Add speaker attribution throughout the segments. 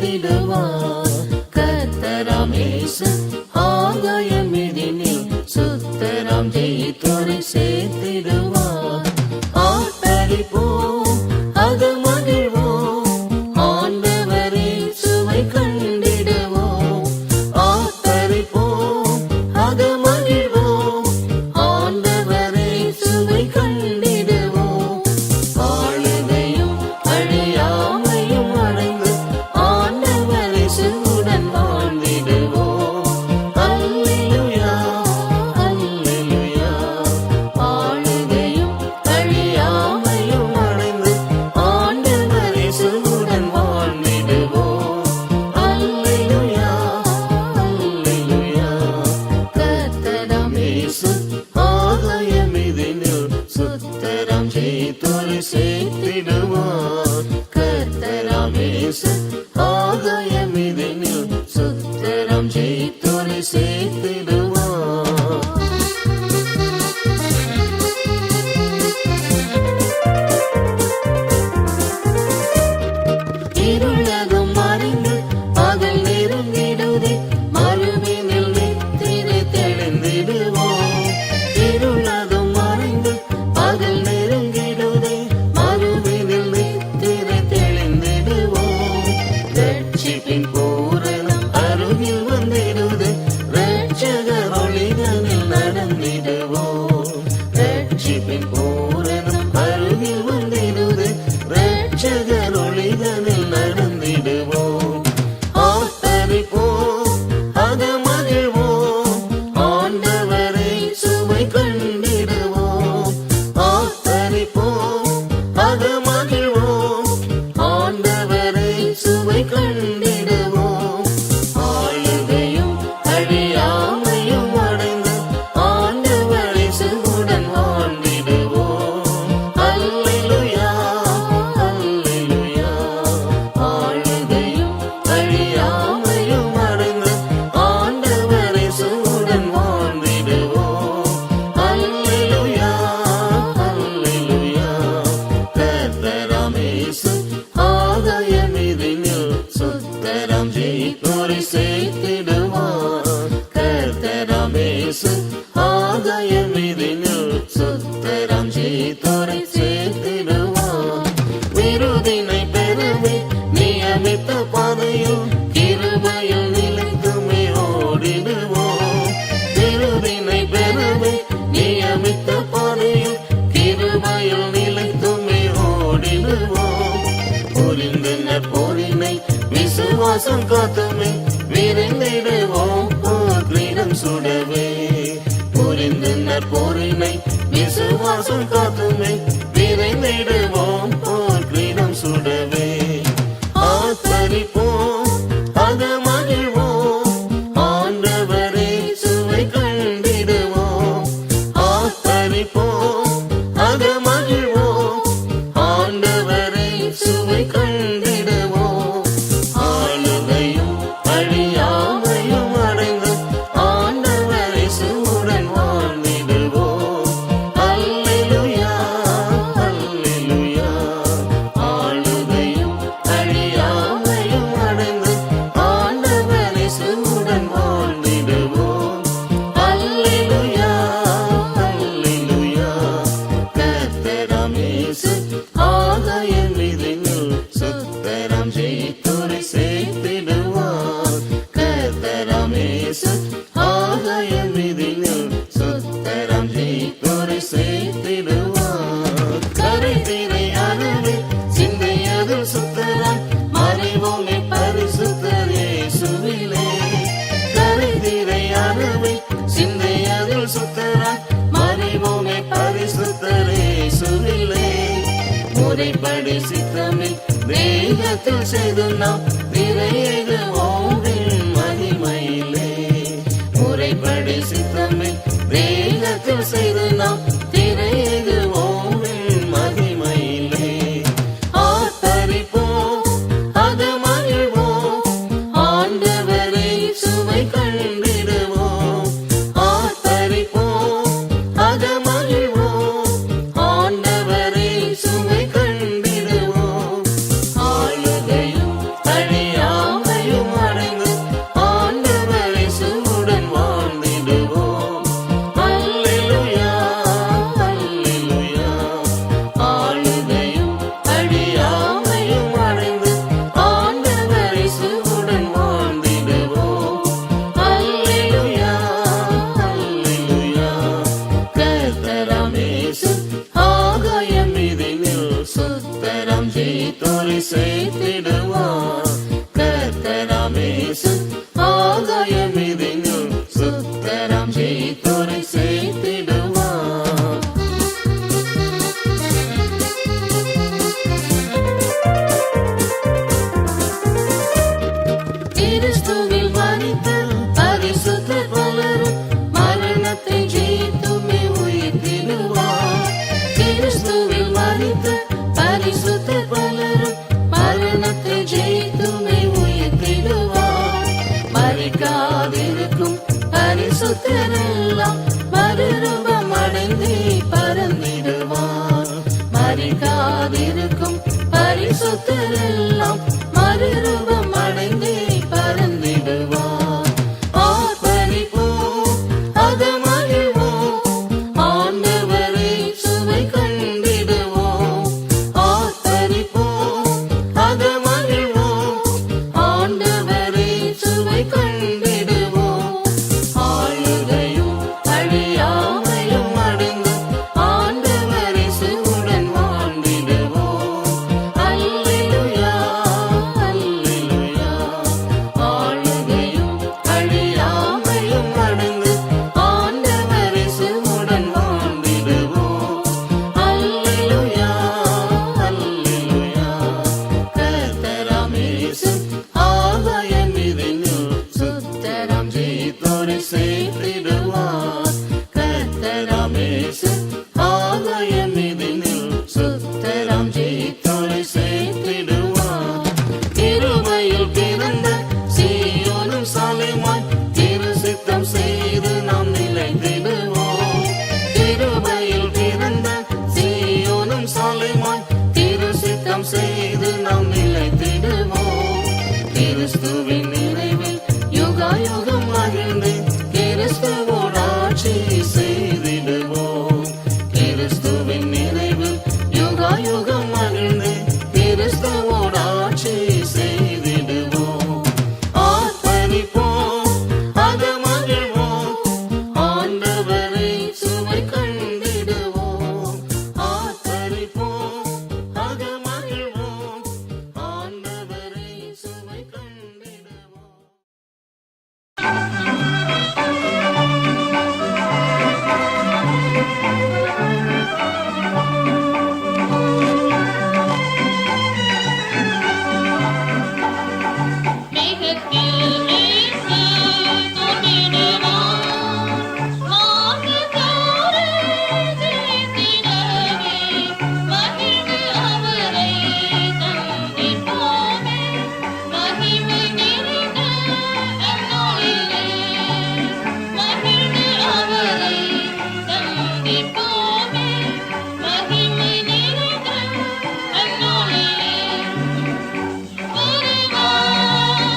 Speaker 1: சேர்த்திடுவார். கர்த்தராம் இயேசு ஆகாயமிதினில் சுத்தராம் ஜெயித்தோரை சேர்த்திடுவார். ஆர்ப்பரிப்போம், அது மகிழ்வோம், ஆண்டவரே சுவை கண்டிடுவோம். ஆர்ப்பரிப்போம், அது மகிழ்வோம், ஆண்டவரே சுவை கண்டிடுவோம். ஆளுகையும் அழியாமையும் அடைந்து ஆண்டவரே சுடன் வாழ்ந்திடுவோம். அல்லேலூயா, அல்லேலூயா. ஆளுகையும் அழியாமையும் அடைந்து ஆண்டவரே சுடன் வாழ்ந்திடுவோம். அல்லேலூயா, அல்லேலூயா. கர்த்தராம் இயேசு ஆகாயமிதினில் சுத்தராம் ஜெயித்தோரை சேர்த்திடுவார். கர்த்தராம் இயேசு ஆகாயமிதினில் சுத்தராம் ஜெயித்தோரை சேர்த்திடுவார். இருளகம் மறைந்து பகல் நெருங்கிடுதே, மறுவினில் நித்திரை தெளிந்திடுவோம். இருளகம் மறைந்து பகல் நெருங்கிடுதே, மறுவினில் நித்திரை தெளிந்திடுவோம். ரட்சிப்பின் பூரணம் அருகில் வந்திடுதே, ரட்சகர் ஒளிதனில் நடந்திடுவோம். ரட்சிப்பின் பூரணம் அருகில் வந்திடுதே, ரட்சகர் ஒளிதனில் நடந்திடுவோம். ஆர்ப்பரிப்போம், அது மகிழ்வோம், ஆண்டவரை சுவை கண்டிடுவோம். ஆர்ப்பரிப்போம், அது மகிழ்வோம், ஆண்டவரை சுவை கண்டிடுவோம். ஆளுகையும் அழியாமையும் அடைந்து ஆண்டவரை சுடன் வாழ்ந்திடுவோம். அல்லேலூயா, அல்லேலூயா. ஆளுகையும் அழியாமையும் அடைந்து ஆண்டவரை சுடன் வாழ்ந்திடுவோம். அல்லேலூயா, அல்லேலூயா. கர்த்தராம் இயேசு ஆகாயமிதினில் சுத்தராம் ஜெயித்தோரை சேர்த்திடுவார். கர்த்தராம் இயேசு ஆகாயமிதினில் சுத்தராம் ஜெயித்தோரை சேர்த்திடுவார். விருதினை பெறவே நியமித்த பாதையில் கிருபையில் நிலைத்துமே ஓடிடுவோம். விருதினை பெறவே நியமித்த பாதையில் கிருபையில் நிலைத்துமே ஓடிடுவோம். புரிந்து நற்போரினை விசுவாசம் காத்துமே விரைந்திடுவோம். போர் கிரீடம் சுடவே புரிந்து நற்போரினை விசுவாசம் காத்துமே விரைந்திடுவோம். போர் கிரீடம் சுடவே ஆர்ப்பரிப்போம், அது மகிழ்வோம், ஆண்டவரே சுவை கண்டிடுவோம். ஆர்ப்பரிப்போம், அது மகிழ்வோம், ஆண்டவரை சுவை கண்டிடுவோம். ஆளுகையும் அழியாமையும் அடைந்து ஆண்டவரை சுடன் வாழ்ந்திடுவோம். அல்லேலூயா, அல்லேலூயா. ஆளுகையும் அழியாமையும் அடைந்து ஆண்டவரை சுடன் வாழ்ந்திடுவோம். அல்லேலூயா, அல்லேலூயா. கர்த்தராம் இயேசு ஆகாயமிதினில் சுத்தராம் ஜெயித்தோரை சேர்த்திடுவார். கர்த்தராம் இயேசு ஆகாயமிதினில் சுத்தராம் ஜெயித்தோரை சேர்த்திடுவார். கரைதிரை அறவே சிந்தையதில் சுத்தராம் மறைவோமே பரிசுத்தர் இயேசுவிலே. கரைதிரை அறவே சிந்தையதில் சுத்தராம் மறைவோமே பரிசுத்தர் இயேசுவிலே. முறைப்படி சித்தமே வேகத்தில் செய்து நாம் நிறைவேறுவோம் மகிமையிலே. முறைப்படி சித்தமே வேகத்தில் செய்து நாம் நிறைவேறுவோம் மகிமையிலே. ஆர்ப்பரிப்போம், அது மகிழ்வோம், ஆண்டவரை சுவை கண்டிடுவோம். ஆர்ப்பரிப்போம், அது மகிழ்வோம், ஆண்டவரை சுவை கண்டிடுவோம். ஆளுகையும் அழியாமையும் பரிசுத்தரெல்லாம் மறுரூபம் அடைந்தே பறந்திடுவார். மறிக்காதிருக்கும் பரிசுத்தரெல்லாம் மறுரூபம் அடைந்தே பறந்திடுவார். ஆர்ப்பரிப்போம், அது மகிழ்வோம், ஆண்டவரை சுவை கண்டிடுவோம். ஆர்ப்பரிப்போம், அது மகிழ்வோம், ஆண்டவரை சுவை கண்டிடுவோம். ஆளுகையும் அழியாமையும் அடைந்து ஆண்டவரை சுவுடன் வாழ்ந்திடுவோம். அல்லேலூயா, அல்லேலூயா. ஆளுகையும் அழியாமையும் அடைந்து ஆண்டவரை சுவுடன் வாழ்ந்திடுவோம். அல்லேலூயா, அல்லேலூயா. கர்த்தராம் இயேசு ஆகாயம் மீதினில் சுத்தராம் ஜீத்தோரை சேர்த்திடுவார். கர்த்தராம் இயேசு ஆகாயம் மீதினில் சுத்தராம் ஜீத்தோரை சேர்த்திடுவார். கிருபையில் பிறந்த சீயோனும் சாலைமாய் திரு சித்தம் செய்து நாம் நிலைத்திடுவோம். கிருபையில் பிறந்த சீயோனும் சாலைமாய் திரு சித்தம் செய்து நாம் நிலைத்திடுவோம். கிறிஸ்துவின் நிறைவில் யுகாயுகம் மகிழ்ந்து கிறிஸ்துவோடு ஆட்சி செய்திடுவோம். கிறிஸ்துவின் நிறைவில் யுகாயுகம் மகிழ்ந்து கிறிஸ்துவோடு ஆட்சி செய்திடுவோம். ஆர்ப்பரிப்போம், அது மகிழ்வோம், ஆண்டவரை சுவை கண்டிடுவோம். ஆர்ப்பரிப்போம், அது மகிழ்வோம், ஆண்டவரை சுவை கண்டிடுவோம்.
Speaker 2: மேகத்தில் இயேசு தோன்றிடுவார். மார்கத்தோடு செலுத்திடவே மகிழ்ந்து அவரை தந்திப்போமே. மகிமை நிறைந்த அந்நாளிலே மகிழ்ந்து அவரை தந்திப்போமே. மகிமை நிறைந்த அந்நாளிலே வருவார்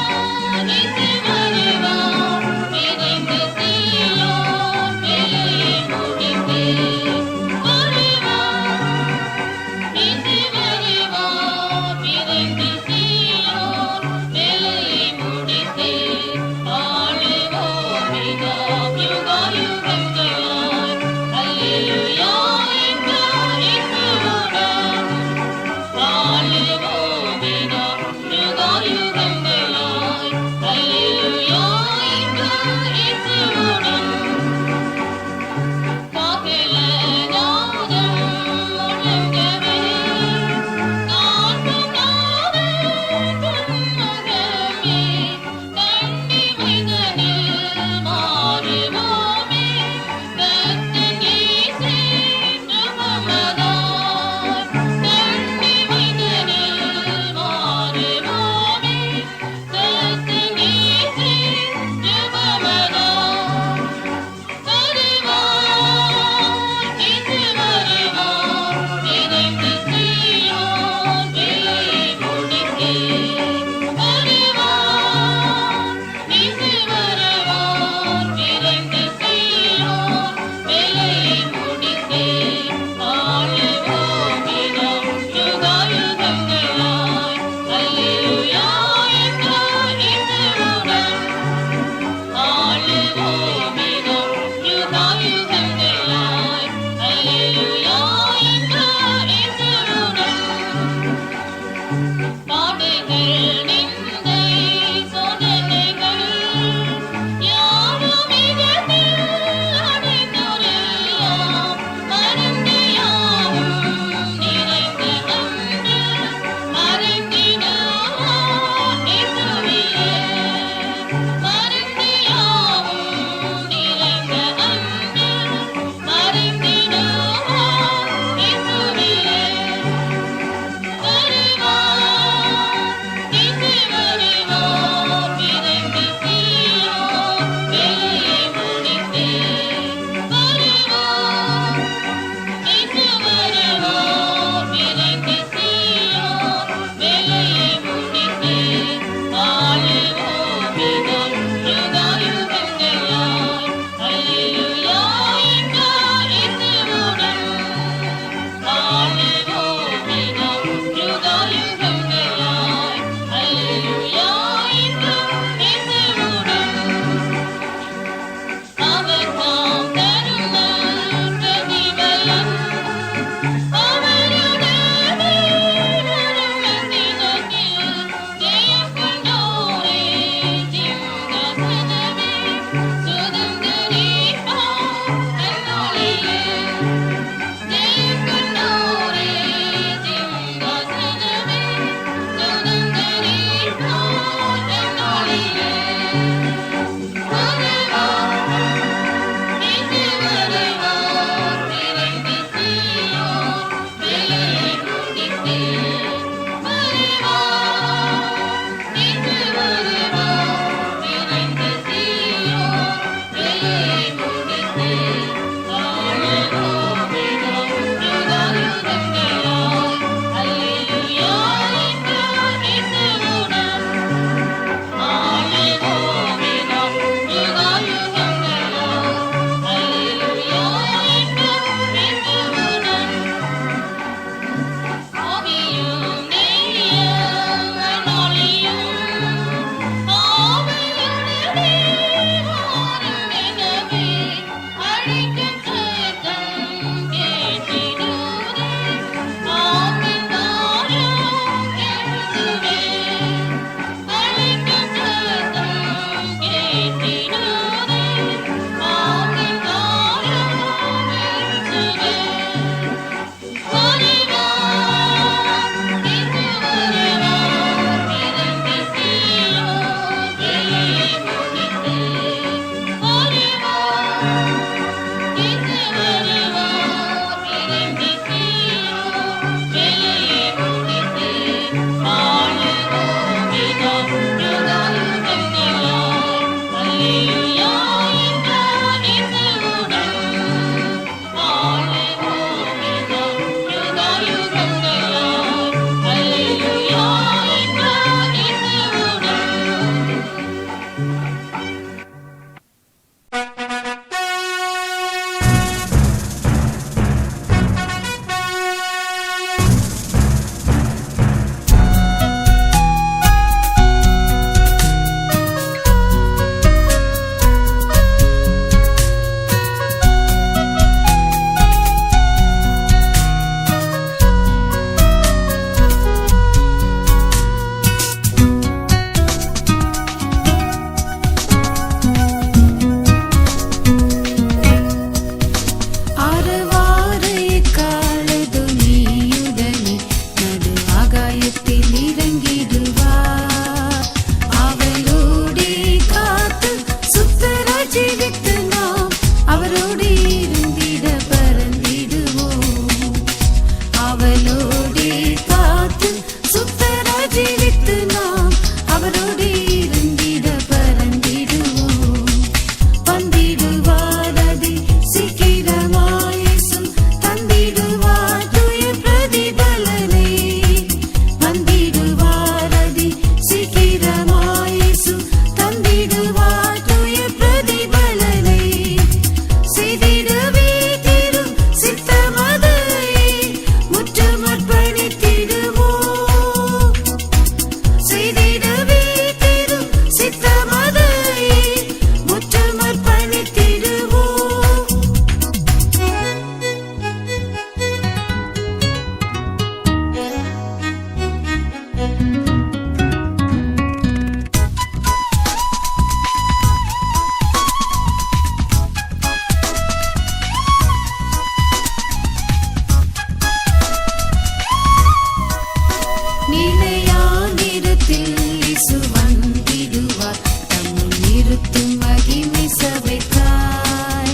Speaker 3: நிறுத்தும் மகிமை சபைக்காய்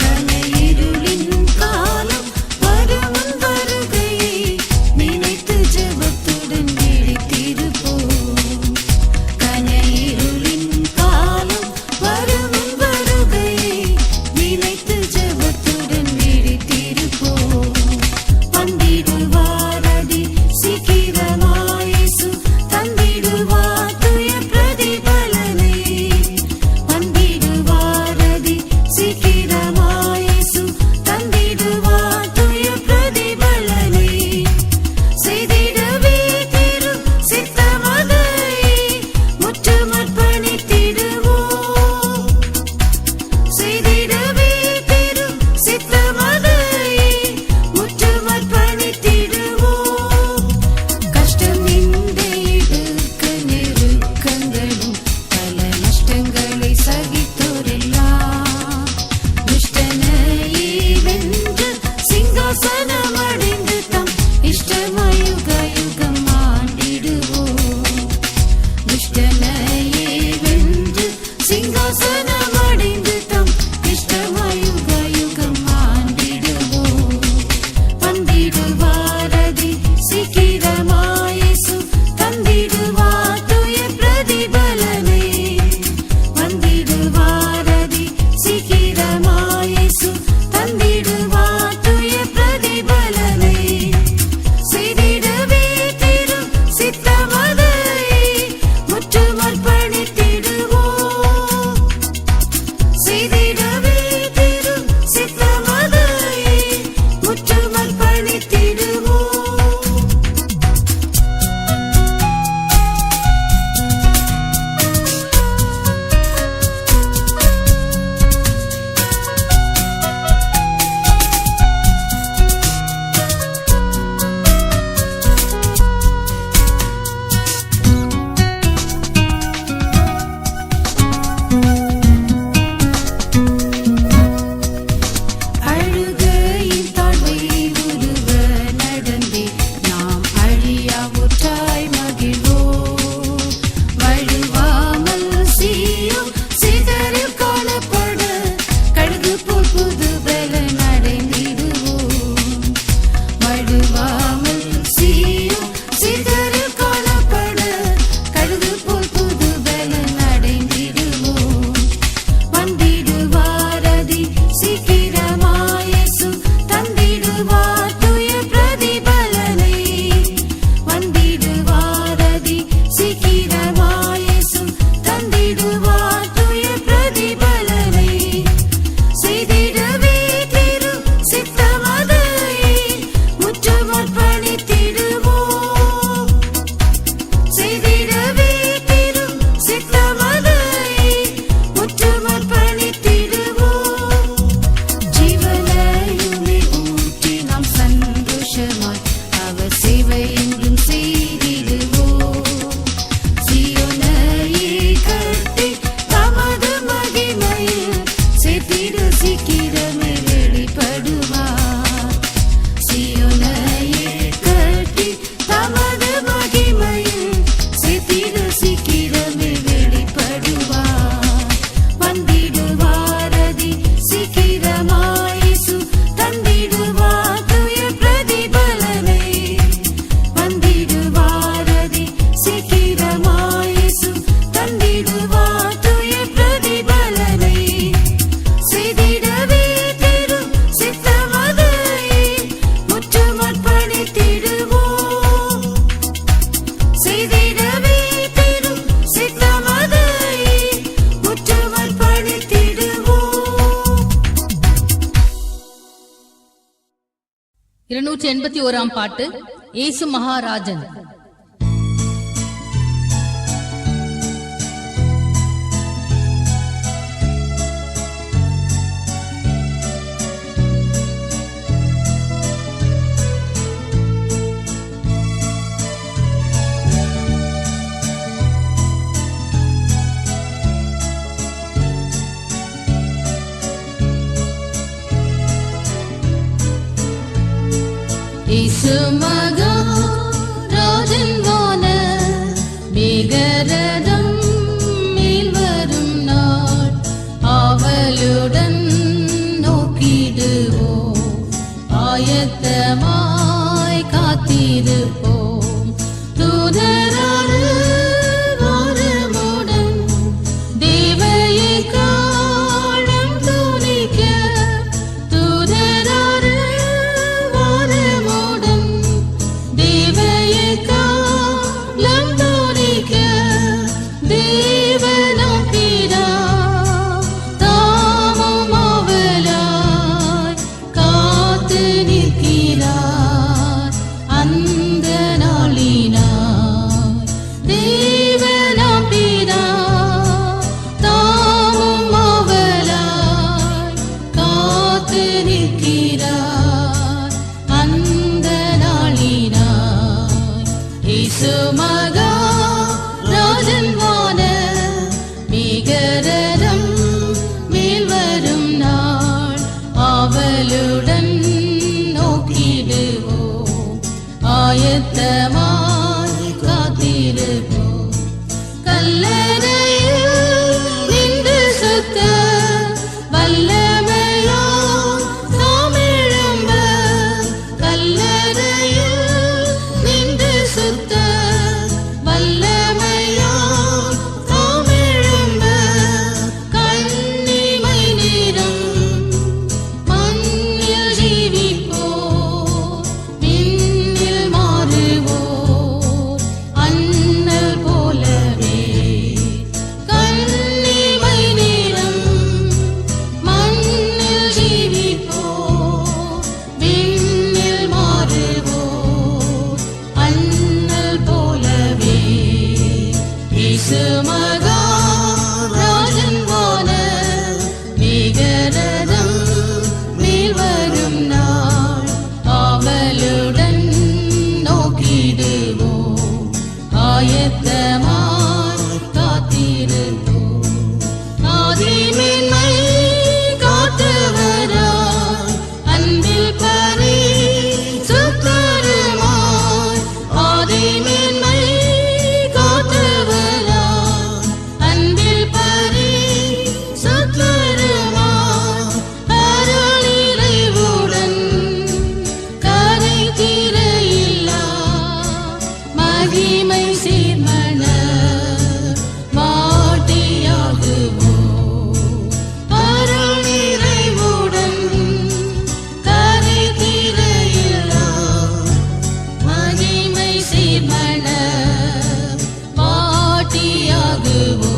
Speaker 3: கனையிருளின் காலம் வரும் வருகையை நினைத்து ஜெபத்துடன் விழித்திருப்போம். கனையிருளின் காலம் வரும் வருகையை நினைத்து ஜெபத்துடன் விழித்திருப்போம். வந்திடுவாரதி சீக்கிரமாய் இயேசு தந்திடுவார் துய பிரதிபலனை. வந்திடுவாரதி சீக்கிரமாய் இயேசு தந்திடுவார் துய பிரதிபலனை. செய்திடவே திரும் சித்தமதை முற்றும் அர்ப்பணித்திடுவோம். செய்திடவே திரும் சித்தமதை முற்றும் அர்ப்பணித்திடுவோம். கஷ்டம் இந்த இடுக்க நெருக்கங்களும் பல நஷ்டங்களை சகித்தோரெல்லாம் துஷ்டனையே வென்று சிங்காசனம் அடைந்து தம் இஷ்டமயுக யுகம் ஆண்டிடுவோம். துஷ்டனையே வென்று சிங்காசனம் அடைந்து தம் இஷ்டமயுக யுகம் ஆண்டிடுவோம். வந்திடுவாரதி சீக்கிரமாய் இயேசு தந்திடுவார் துய பிரதிபலனை. வந்திடுவாரதி சீக்கிரமாய் இயேசு தந்திடுவார் துய பிரதிபலனை. செய்திடவே திரும் சித்தமதை முற்றும் அர்ப்பணித்திடுவோம். செய்திடவே திரும் சித்தமதை முற்றும் அர்ப்பணித்திடுவோம். அழுகையின் தாழ்வை உருவ நடந்தே நாம் அழியா ஊற்றாய் மகிழ்வோம். வழுவாமல் சீயோன் சிதறில் காணப்பட கழுகு போல் புது பலன் அடைந்திடுவோம். வழுவாமல் சீயோன் சிதறில் காணப்பட கழுகு போல் புது பலன் அடைந்திடுவோம். வந்திடுவாரதி சீக்கிரமாய் இயேசு தந்திடுவார் துய பிரதிபலனை. வந்திடுவாரதி சீக்கிரமாய் இயேசு தந்திடுவார் துய பிரதிபலனை. செய்திடவே திரும் சித்தமதை முற்றும் அர்ப்பணித்திடுவோம். செய்திடவே திரும் சித்தமதை முற்றும் அர்ப்பணித்திடுவோம். ஜீவனையுமே ஊற்றி நாம் சந்தோஷமாய் அவர் சேவை என்றும் செய்திடுவோம். சீயோனையே கட்டி தமது மகிமையில் சேர்த்திட சீக்கிரமே வெளிப்படுவார். சீயோனையே கட்டி தமது மகிமையில் சேர்த்திட சீக்கிரமே வெளிப்படுவார். வந்திடுவாரதி சீக்கிரமாய் இயேசு தந்திடுவார் துய பிரதிபலனை. வந்திடுவாரதி சீக்கிரமாய் இயேசு தந்திடுவார் துய பிரதிபலனை. செய்திடவே திரும் சித்தமதை முற்றும் அர்ப்பணித்திடுவோம். செய்திடவே திரும் சித்தமதை முற்றும் அர்ப்பணித்திடுவோம்.
Speaker 4: 281 பாட்டு இயேசு மகாராஜன். இயேசு மகாராஜன் வான மேகரதம் மேல் வரும் நாள்.
Speaker 1: ஆதிமேன்மை காத்தவராய் அன்பில் பரிசுத்தருமாய் ஆதிமேன்மை காத்தவராய் அன்பில் பரிசுத்தருமாய் அருள் நிறைவுடன் கரை தீரையில்லா மகிமை சீர்மண மாட்டியாகுவோ அருள் நிறைவுடன் கரை தீரையில்லா மகிமை சீர்மண மாட்டியாகுவோ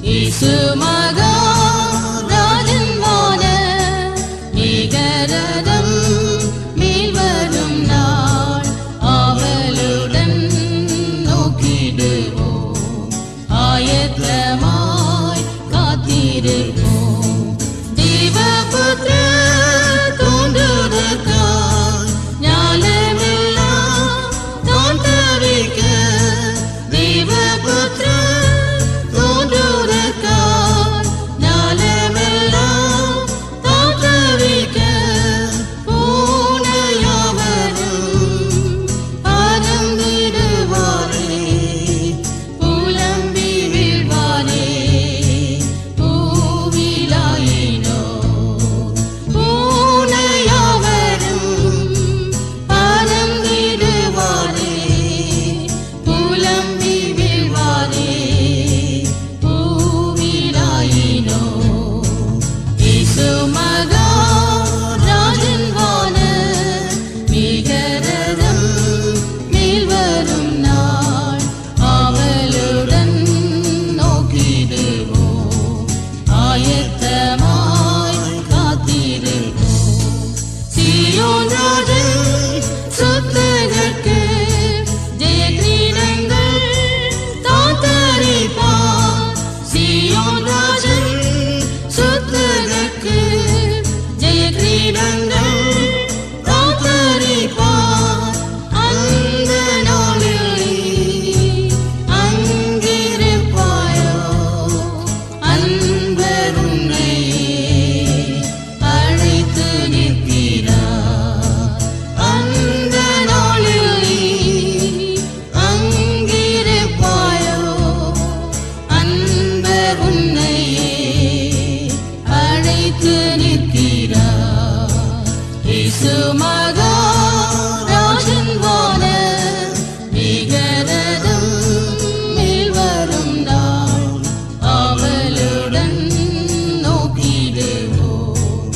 Speaker 1: இயேசு மகா ராஜன் வான நிகரதம் மேல் வரும் நாள் ஆவலுடன் நோக்கிடுவோம் ஆயத்தமாய் காத்திருப்போம் தேவபுத்திர தோன்றுவதற்காய் ஞானமெல்லாம் தான் தரிக்க தேவபுத்திர தோன்றுவதற்காய் ஞானமெல்லாம் தான் தரிக்க பூனையாவரும் பறந்திடுவாரே புலம்பி வீழ்வாரே பூவிலாயினோ பூனையாவரும் பறந்திடுவாரே புலம்பி வீழ்வாரே பூவிலாயினோ இயேசு மகா ராஜன் வான மிகரதம் மேல் வரும் நாள் ஆவலுடன் நோக்கிடுவோம் ஆயத்தமாய் காத்திருப்போம் சீயோன் ராஜன் சுத்தகர்க்கு ஜெய கிரீடங்கள் தான் தரிப்பார் சீயோன் ராஜன் சுத்தகர்க்கு ஜெய கிரீடங்கள் தான் தரிப்பார் அந்த நாளில் நீ அங்கிருப்பாயோ அன்பர் உன்னையே அழைத்து நிற்கிறார் அந்த நாளில் நீ அங்கிருப்பாயோ அன்பர் உன்னையே அழைத்து நிற்கிறார் இயேசு மகா ராஜன் வான நிகரதம் மேல் வரும் நாள் ஆவலுடன் நோக்கிடுவோம்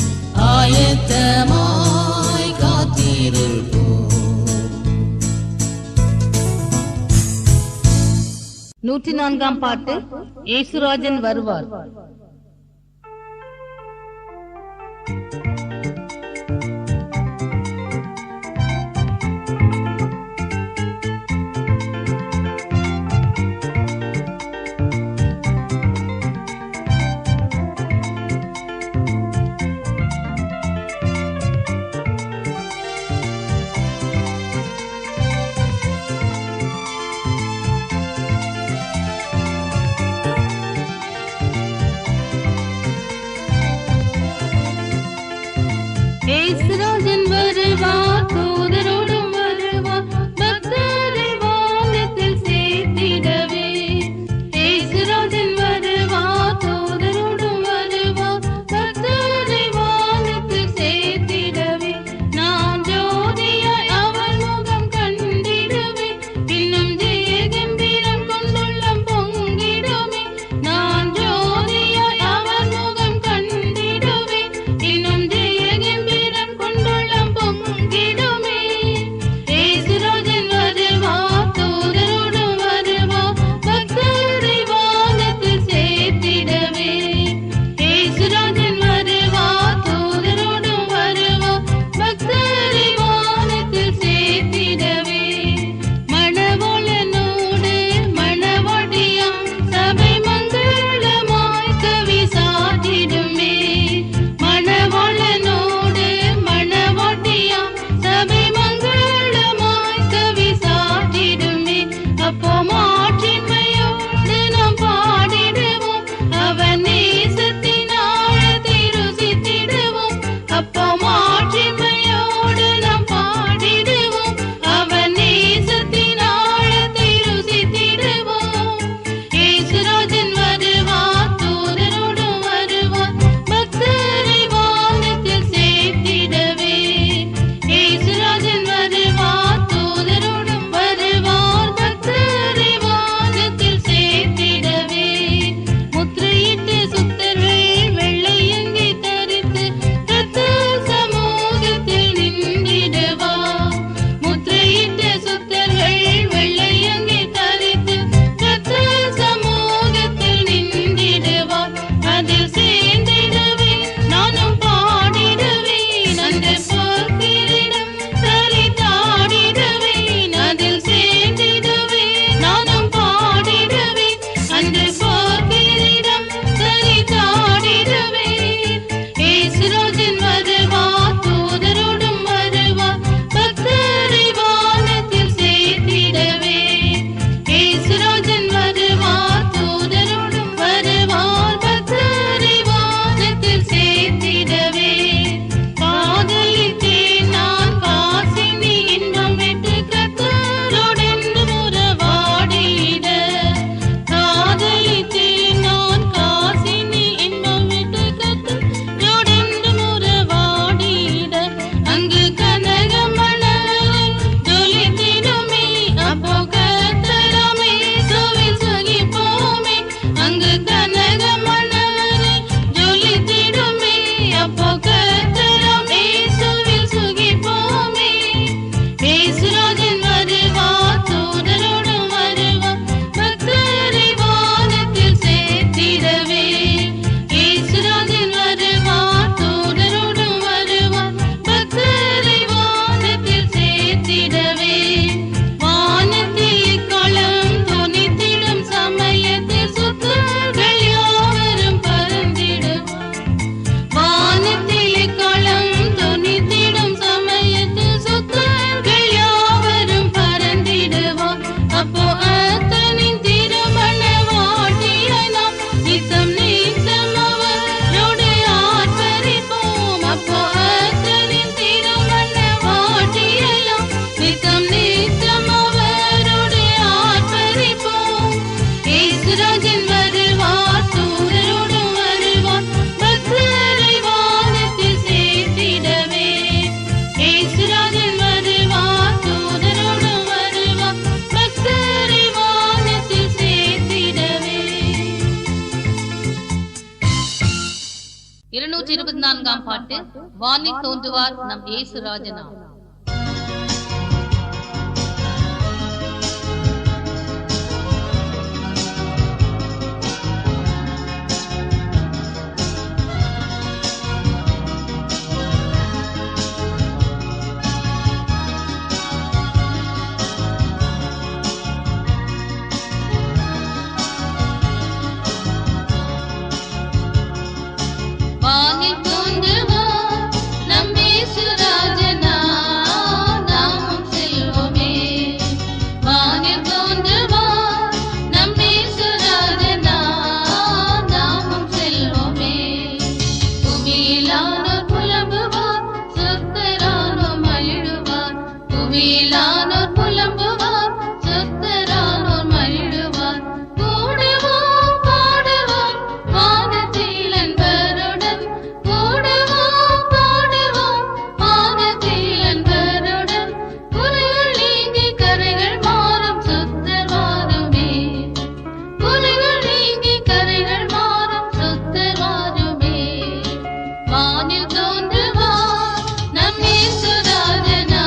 Speaker 1: ஆயத்தமாய் காத்திருப்போம்
Speaker 4: 104ஆம் பாட்டு இயேசுராஜன் வருவார். 724 பாட்டு வானில் தோன்றுவார் நம் இயேசு ராஜனா.
Speaker 2: வானில் தோன்றுவார் நம் இயேசு ராஜனா, நாமும் செல்வோமே. வானில் தோன்றுவார் நம் இயேசு ராஜனா, நாமும் செல்வோமே. புவியிலானோர் புலம்புவார், சொத்தரானோர் மகிழுவார். புவியிலானோர் புலம்புவார், சொத்தரானோர் மகிழுவார். கூடுவோம் பாடுவோம் வானத்தில் அன்பருடன், கூடுவோம் பாடுவோம் வானத்தில் அன்பருடன். குறைகள் நீங்கி கரைகள் மாறும் சுத்தர் வாருமே, குறைகள் நீங்கி கரைகள் மாறும் சுத்தர் வாருமே. வானில் தோன்றுவார் நம் இயேசு ராஜனா,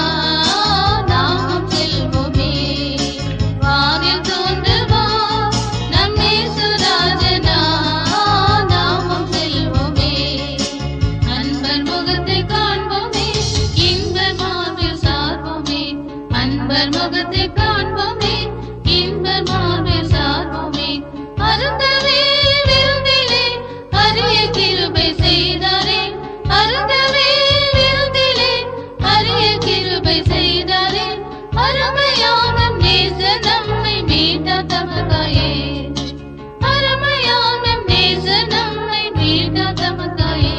Speaker 2: நாமும் செல்வோமே. வானில் தோன்றுவார் நம் இயேசு ராஜனா, நாமும் செல்வோமே. அன்பர் முகத்தை காண்போமே, இன்பர் மார்பில் சார்வோமே. அன்பர் முகத்தை காண்போமே, இன்பர் மார்பில் சார்வோமே. அருந்தவே விருந்திலே அரிய கிருபை செய்தாரே, அருந்தவே விருந்திலே அரிய கிருபை செய்தாரே. அருமையான நேச நம்மை மீட்டார் தமக்காயே, அருமையான நேச நம்மை மீட்டார் தமக்காயே.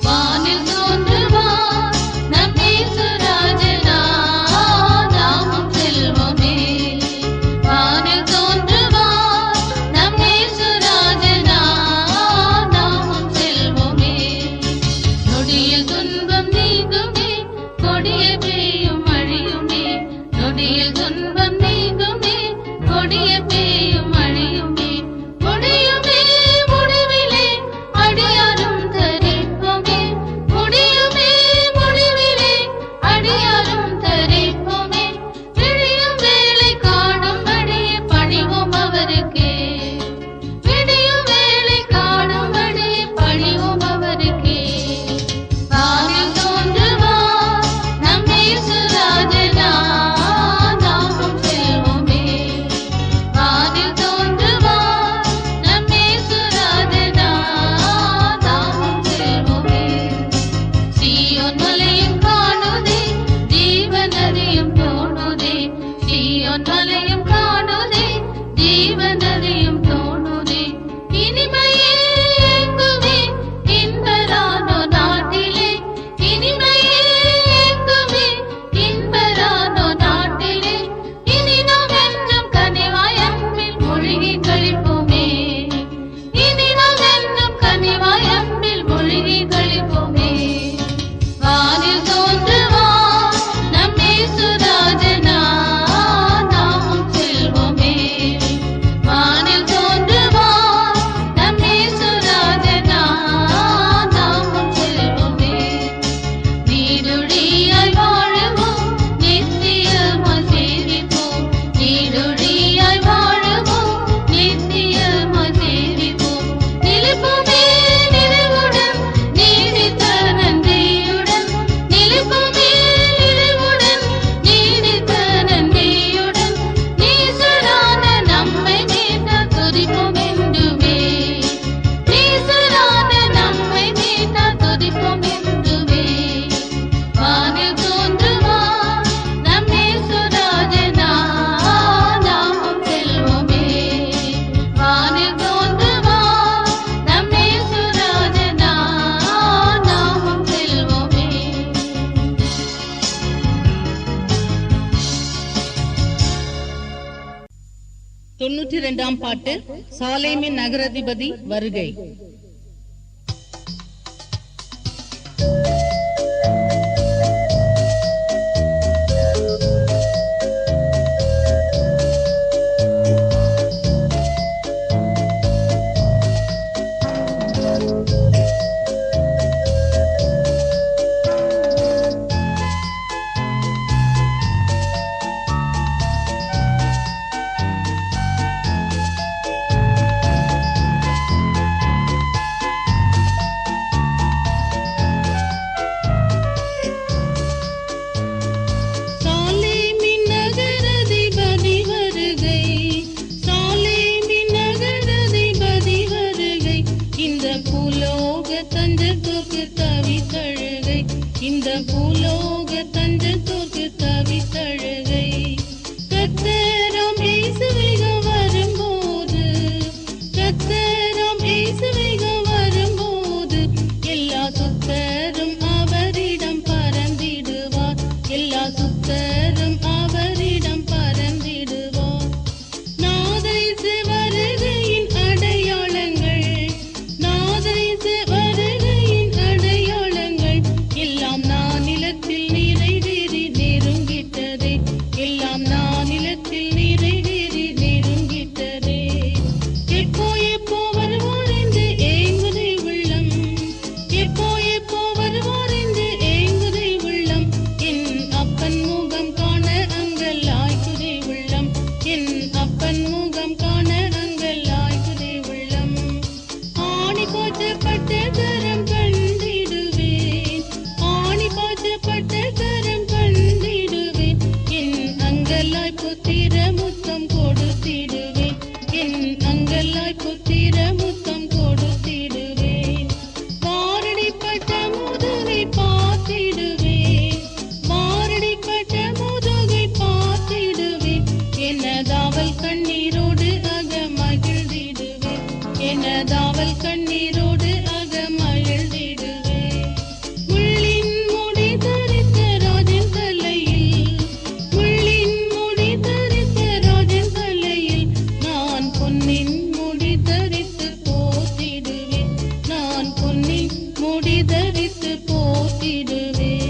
Speaker 2: வானில் தோன்றுவார் நம் இயேசு ராஜனா, நாமும் செல்வோமே. வானில் தோன்றுவார் நம் இயேசு ராஜனா, நாமும் செல்வோமே. நொடியில் துன்பம் நீங்குமே, கொடிய பேயும் அழியுமே. நொடியில் துன்பம் நீங்குமே, கொடிய பேயும் அழியுமே. முடியுமே முடிவிலே அடியாரும் தரிப்போமே, முடியுமே முடிவிலே அடியாரும் தரிப்போமே. விடியும் வேளை காணும்படியே பணிவோம் அவருக்கே, விடியும் வேளை காணும்படியே பணிவோம் அவருக்கே. வானில் தோன்றுவார் நம் இயேசு ராஜனா, நாமும் செல்வோமே. வானில் தோன்றுவார் நம் இயேசு ராஜனா, நாமும் செல்வோமே. சீயோன் மலையும் காணுதே, ஜீவநதியும் தோணுதே. சீயோன் மலையும் காணுதே, ஜீவநதியும் தோணுதே. இனிமையே எங்குமே இன்பரானோ நாட்டிலே, இனிமையே எங்குமே இன்பரானோ நாட்டிலே. இனி நாம் என்றும் கனிவாய் அன்பில் மூழ்கி கழிப்போமே, இனி நாம் என்றும் கனிவாய் அன்பில் மூழ்கி கழிப்போமே. வானில் தோன்றுவார் நம் இயேசு ராஜனா, நாமும் செல்வோமே. வானில் தோன்றுவார் நம் இயேசு ராஜனா, நாமும் செல்வோமே. நீடுழியாய் வாழுவோம், நித்தியமாய் சேவிப்போம். நீடுழியாய் வாழுவோம், நித்தியமாய் சேவிப்போம். நிலைப்போமே நிறைவுடன், நீடித்த நன்றியுடன். நிலைப்போமே நிறைவுடன், நீடித்த நன்றியுடன். நீசரான நம்மை மீட்டார் துதிப்போம் என்றுமே, நீசரான நம்மை மீட்டார் துதிப்போம் என்றுமே. வானில் தோன்றுவார் நம் இயேசு ராஜனா, நாமும் செல்வோமே. வானில் தோன்றுவார் நம் இயேசு ராஜனா, நாமும் செல்வோமே.
Speaker 4: 92 பாட்டு சாலேமின் நகராதிபதி வருகை.
Speaker 2: எனதாவல் கண்ணீரோடு அகமகிழ்ந்திடுவே. முள்ளின் முடி தரித்த ராஜன் தலையில், முள்ளின் முடி தரித்த ராஜன் தலையில், நான் பொன்னின் முடி தரித்து போத்திடுவேன், நான் பொன்னின் முடி தரித்து போத்திடுவேன்.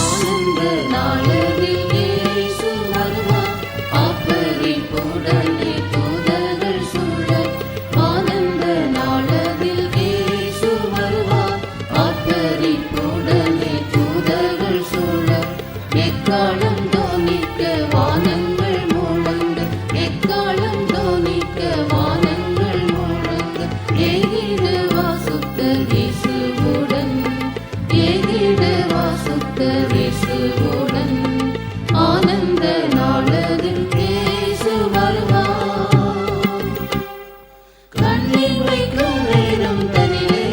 Speaker 2: ஆனந்த நாளதில் இயேசு வருவார், ஆப்பரிப்புடனே தூதர்கள் சூழ. ஆனந்த நாளதில் இயேசு வருவார், ஆப்பரிப்புடனே தூதர்கள் சூழ. எக்காலம் தோனிக்க வானங்கள் முழங்க, எக்காலம் தோனிக்க வானங்கள் முழங்க. ஏகிடு வாசுத்தர் இயேசுவுடன், ஏகிடு வாசுத்தர் இயேசுவுடன். ஆனந்த நாளதில் இயேசு வருவார். கண்ணீர் வைக்கும் நேரம் தனிலே,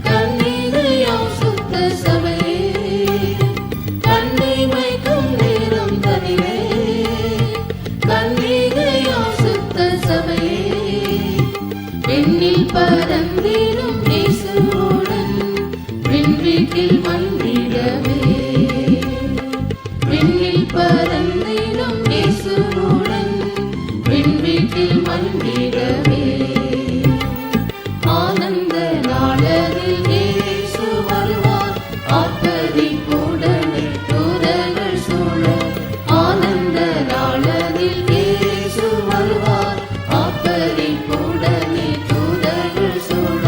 Speaker 2: கண்ணீர் யாசுத்த சபையே. கண்ணீர் வைக்கும் நேரம் தனிலே, கண்ணீர் யாசுத்த சபையே. விண்ணில் பறந்திடும் இயேசுவுடன், விண்வீட்டில் வந்திடவே. விண்ணில் பறந்திடும் இயேசுவுடன், விண்வீட்டில் வந்திடவே. ஆனந்த நாளதில் இயேசு வருவார், ஆர்ப்பரிப்புடனே தூதர்கள் சூழ. ஆனந்த நாளதில் இயேசு வருவார், ஆர்ப்பரிப்புடனே தூதர்கள் சூழ.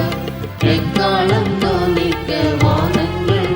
Speaker 2: எக்காலம் தோனிக்க வானங்கள்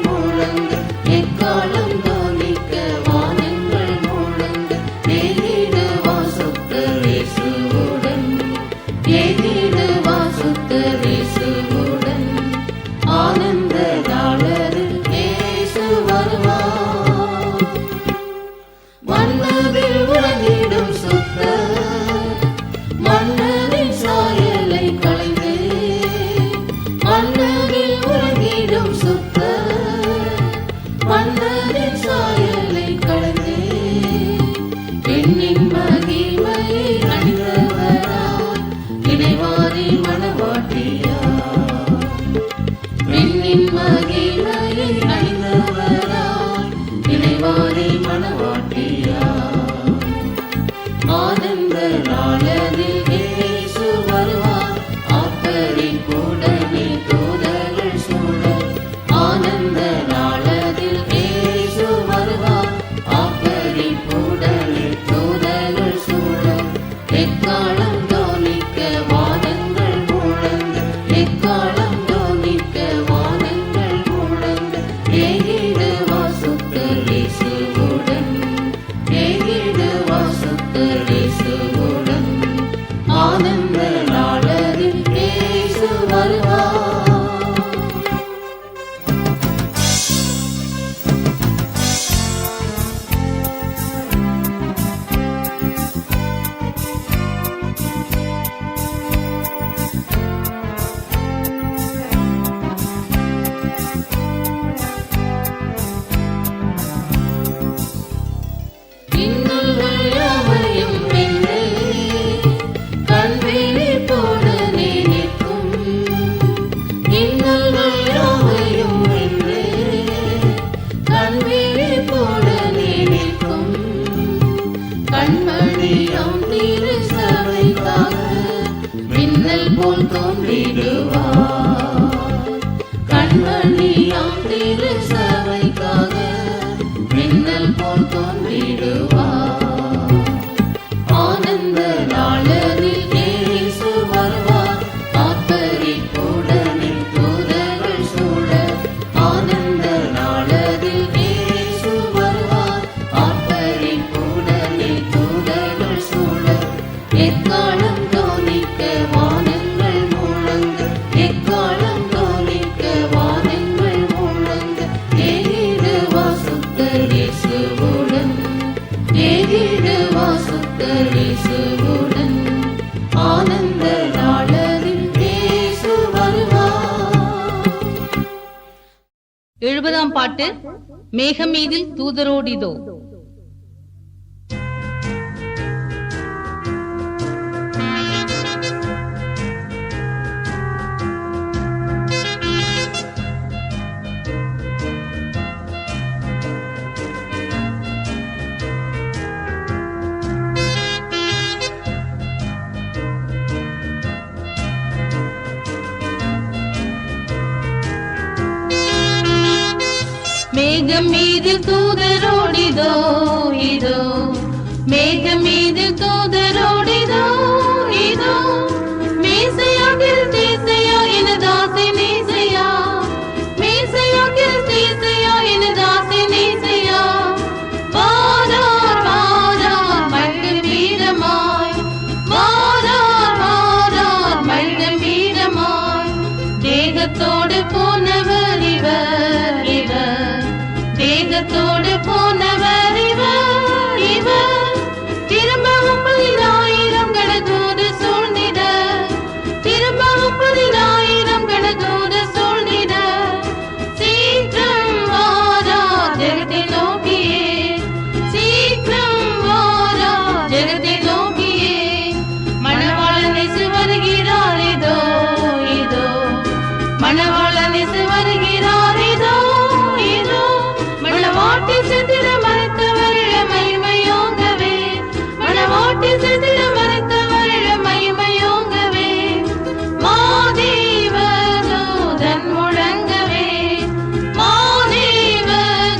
Speaker 2: தோன்றிடுவார். கண்மணியாம் திரு சபைக்காக மின்னல் போல் தோன்றிடுவார். ஆனந்த நாளதில் இயேசு வருவார். ஆர்ப்பரிப்புடனே தூதர்கள் சூழ. ஆனந்த நாளதில் இயேசு வருவார். ஆர்ப்பரிப்புடனே தூதர்கள் சூழ. எக்காலம் தோனிக்க வானங்கள் முழங்க. எக்காலம் தோனிக்க வானங்கள் முழங்க. ஏகிடுவா சுத்தர் இயேசுவுடன். ஏகிடுவா சுத்தர் இயேசுவுடன். ஆனந்த நாளதில் இயேசு வருவார்.
Speaker 4: 70ஆம் பாட்டு மேகமீதில் தூதரோடிதோ. மேகமீதில் தூதரோடிதோ இதோ. மேகமீதில் தூதரோடிதோ இதோ. மேசையா கிறிஸ்தேசையா எனதாசை நேசையா. மேசையா கிறிஸ்தேசையா எனதாசை நேசையா. வாரார் வாரார் மல்கள் வீரமாய். வாரார் வாரார் மல்கள் வீரமாய். தேகத்தோடு போனவர் இவர் இவர். தேகத்தோடு போனவர் இவர் இவர். திரும்பவும் 10,000 கடதூது சூழ்ந்திட. திரும்பவும் 10,000 கடதூது சூழ்ந்திட. சீக்கிரம் வாரா ஜெகத்தை நோக்கியே. சீக்கிரம் வாரா ஜெகத்தை நோக்கியே. மணவாளன் இயேசு வருகிறார் இதோ இதோ. மணவாளன் இயேசு வருகிறார் இதோ இதோ. மணவாட்டி செத்திட மறைத்தவரிட மகிமையோங்கவே. மணவாட்டி செத்திட மறைத்தவரிட மகிமையோங்கவே. மாதேவ தூதன் முழங்கவே. மாதேவ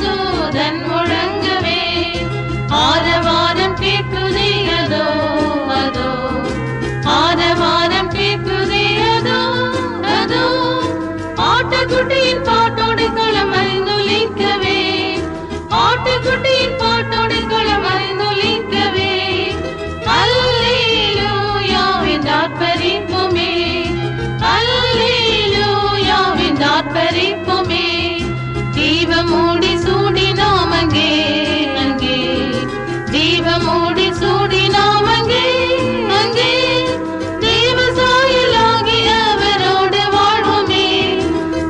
Speaker 4: தூதன் முழங்கவே. ஆரவாரம் கேட்குதே அதோ அதோ. ஆரவாரம் கேட்குதே அதோ அதோ. ஆட்டுக்குட்டியின் பாட்டோடு களம் அறிந்தொலிக்கவே. ஆட்டுக்குட்டியின் பாட்டோடு களம் அறிந்தொலிக்கவே. அல்லேலூயாவின் ஆர்ப்பரிப்புமே. அல்லேலூயாவின் ஆர்ப்பரிப்புமே. தீபமூடி சூடினாம் அங்கே அங்கே. தீபமூடி சூடினாம் அங்கே அங்கே. தேவ சாயலாகி அவரோடு வாழ்வோமே.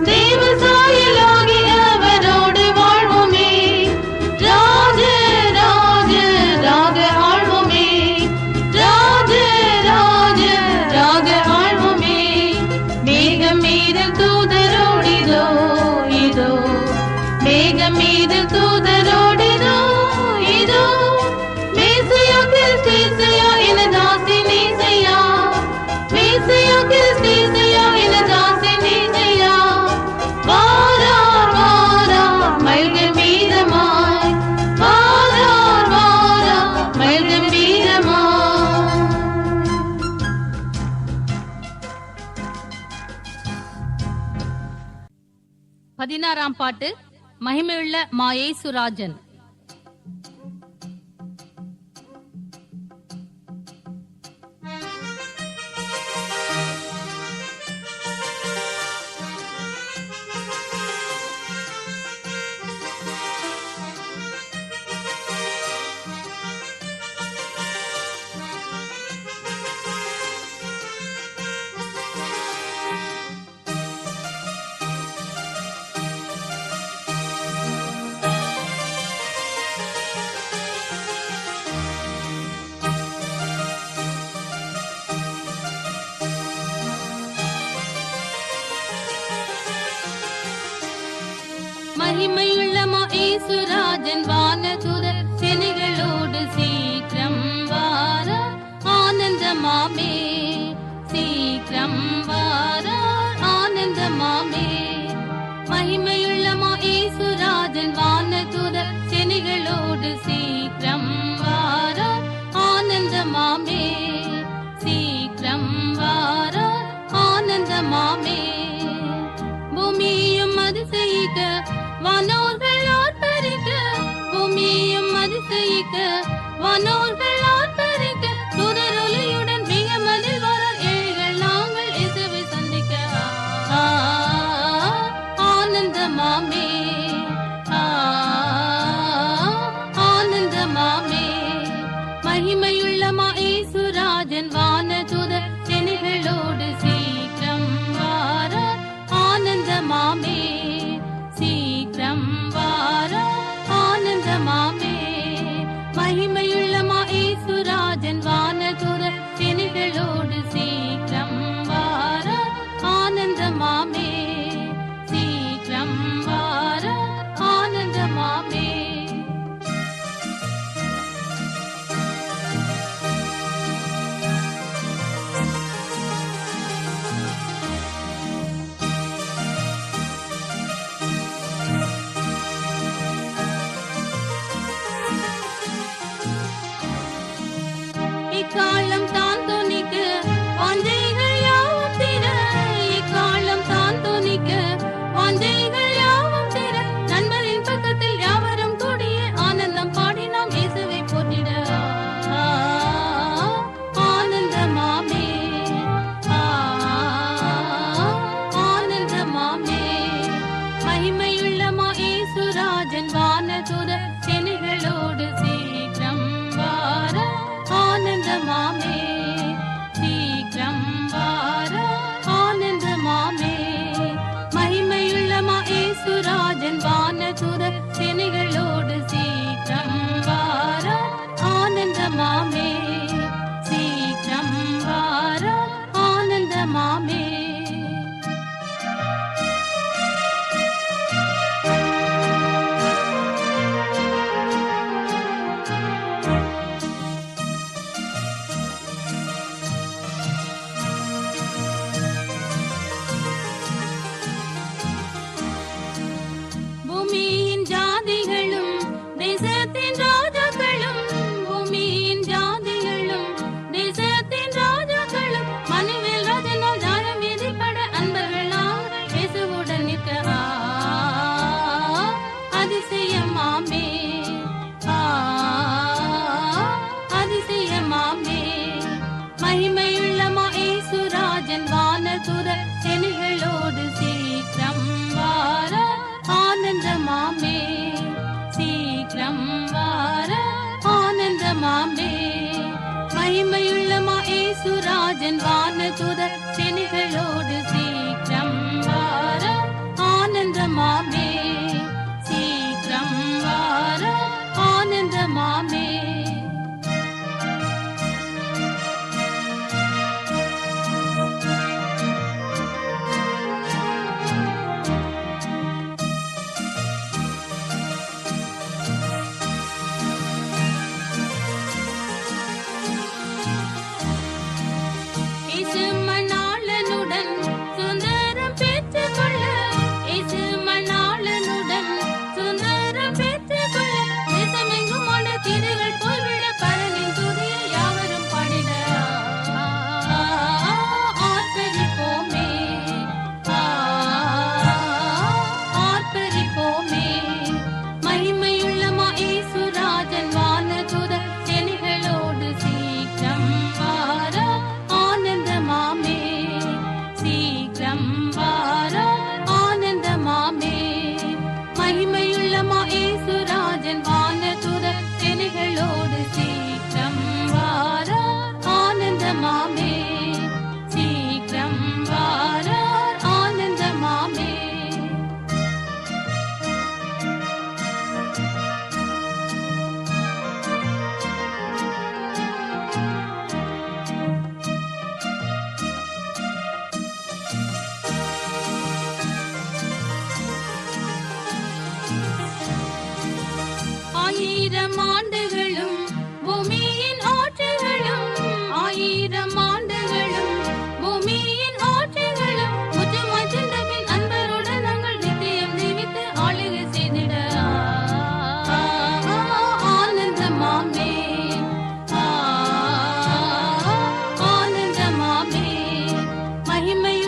Speaker 4: தேவ சாயலாகி அவரோடு வாழ்வோமே. ராஜ ராஜ ராக ஆழ்வோமே. ராஜ ராஜ ராக ஆழ்வோமே. மேகம் மீதில் தூதரோடிதோ இதோ. மேகம் மீதில் தூதரோடிதோ இதோ. மேசையா கிறிஸ்தேசையா எனதாசி நேசையா. மேசையா கிறிஸ்தேசையா எனதாசி நேசையா. வாரார் வாரார் மல்கள் வீரமாய். வாரார் வாரார் மல்கள் வீரமாய். 16ஆம் பாட்டு மகிமையுள்ள மாயேசுராஜன். மகிமையுள்ள மாயேசுராஜன் வானதூதர் சேனைகளோடு சீக்கிரம் வார. ஆனந்தமாமே சீக்கிரம் வாரார் ஆனந்தமாமே. மகிமையுள்ளமா இயேசுராஜன் வானதூதர் சேனைகளோடு சீக்கிரம் வாரார் ஆனந்தமாமே. சீக்கிரம் வாரார் ஆனந்தமாமே. பூமியும் அதிசயிக்க வானோர்கள் ஆர்ப்பரிக்க, பூமியும் அதிசயிக்க வானோர்கள் ஆர்ப்பரிக்க, தூதரொலியுடன் மிக மதில் வரார் ஏழைகள் நாங்கள் இயேசுவை சந்திக்க. ஆனந்தமாமே, ஆனந்தமாமே. மகிமையுள்ளமா இயேசுராஜன் வானதூதர் சேனைகளோடு சீக்கிரம் வாரார் ஆனந்தமாமே. சீக்கிரம் வாரார் ஆனந்தமாமே. மகிமையுள்ளமா இயேசுராஜன் வானதூதர் சேனைகளோடு சீக்கிரம் வாரார் ஆனந்தமாமே. சீக்கிரம் வாரார் ஆனந்தமாமே. இக்காலம் தான் துணிக்க வாஞ்சைகள் யாவும் திற, இக்காலம் தான் துணிக்க வாஞ்சைகள் யாவும் திற, நண்பரின் பக்கத்தில் யாவரும் கூடிய ஆனந்தம் பாடி நாம் இயேசுவை போற்றிட. ஆனந்தமாமே, ஆனந்தமாமே. மகிமையுள்ளமா இயேசுராஜன் வானதூதர் சேனைகளோடு சீக்கிரம் வாரார் ஆனந்தமாமே. சீக்கிரம் வாரார் ஆனந்தமாமே. மகிமையுள்ளமா இயேசுராஜன் வானதூதர் சேனைகளோடு சீக்கிரம் வாரார் ஆனந்தமாமே. சீக்கிரம் வாரார் ஆனந்தமாமே. பூமியின் ஜாதிகளும் தேசத்தின் ராஜாக்களும், பூமியின் ஜாதிகளும் தேசத்தின் ராஜாக்களும், மனுவேல் ராஜனால் ஞானம் எதிர்பட அன்பர்கள் நாங்கள் இயேசுவுடன் நிற்க. அதிசயமாமே, அதிசயமாமே. மகிமையுள்ளமா இயேசுராஜன் வானதூதர் சேனைகளோடு சீக்கிரம் வாரார் ஆனந்தமாமே. சீக்கிரம் வாரார் ஆனந்தமாமே. மகிமையுள்ளமா இயேசுராஜன் வானதூதர் சேனைகளோடு சீக்கிரம் வாரார் ஆனந்தமாமே. சீக்கிரம் வாரார் ஆனந்தமாமே. இயேசு மணாளனுடன் சுந்தரம் பெற்றுக்கொள்ள, இயேசு மணாளனுடன் சுந்தரம் பெற்றுக்கொள்ள, தேசமெங்கும் ஆன தீடுகள் போய்விட பரனின் துதியை யாவரும் பாடிட. ஆர்ப்பரிப்போமே, ஆர்ப்பரிப்போமே. மகிமையுள்ளமா இயேசுராஜன் வானதூதர் சேனைகளோடு சீக்கிரம் வாரார் ஆனந்தமாமே. சீக்கிரம் வாரார் ஆனந்தமாமே. மகிமையுள்ளமா இயேசுராஜன் வானதூதர் சேனைகளோடு சீக்கிரம் வாரார் ஆனந்தமாமே. சீக்கிரம் வாரார் ஆனந்தமாமே. ஆயிரம் ஆண்டுகளும் பூமியின் ஆற்றுகளும், ஆயிரம் ஆண்டுகளும் மகிமை